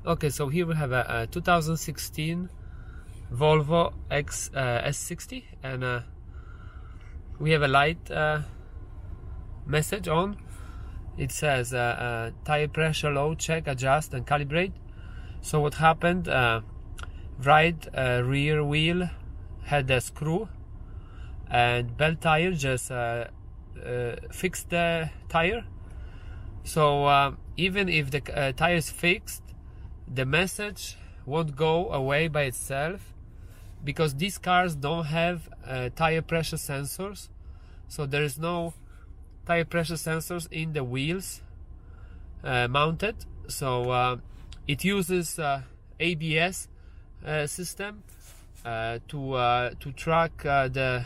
Okay, so here we have a 2016 Volvo S60, and we have a light message on. It says tire pressure low, check, adjust and calibrate. So what happened, right rear wheel had a screw and belt tire just fixed the tire. So even if the tire is fixed, the message won't go away by itself, because these cars don't have tire pressure sensors. So there is no tire pressure sensors in the wheels mounted. So it uses ABS system to track the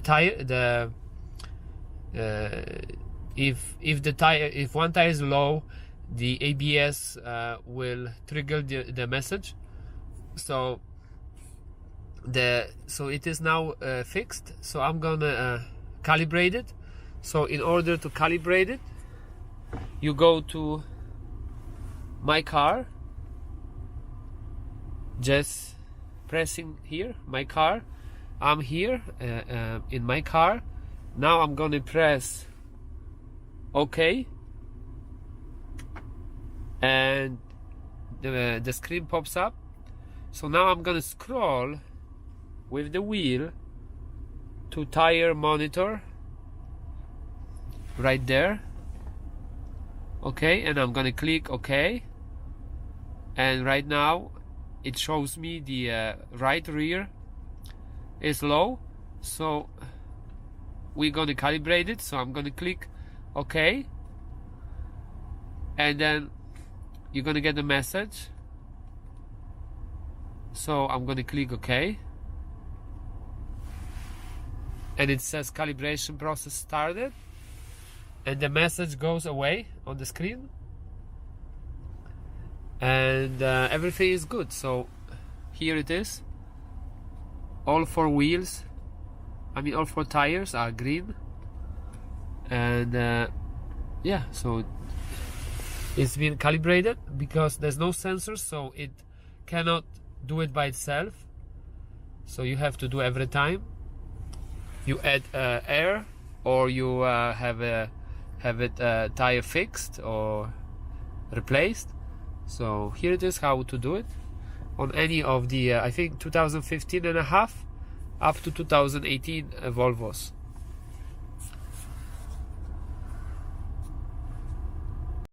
tire. If one tire is low, the ABS will trigger the message. So it is now fixed. So I'm gonna calibrate it. So in order to calibrate it, you go to my car, just pressing here, my car. I'm here in my car. Now I'm gonna press OK, and the screen pops up. So now I'm gonna scroll with the wheel to tire monitor right there. Okay, and I'm gonna click OK, and right now it shows me the right rear is low. So we're gonna calibrate it. So I'm gonna click OK, and then you're gonna get the message. So I'm gonna click OK, and it says calibration process started, and the message goes away on the screen, and everything is good. So here it is. All four wheels, all four tires are green, and yeah, so it's been calibrated. Because there's no sensors, so it cannot do it by itself. So you have to do every time you add air, or you have it tire fixed or replaced. So here it is how to do it on any of the I think 2015 and a half up to 2018 Volvos.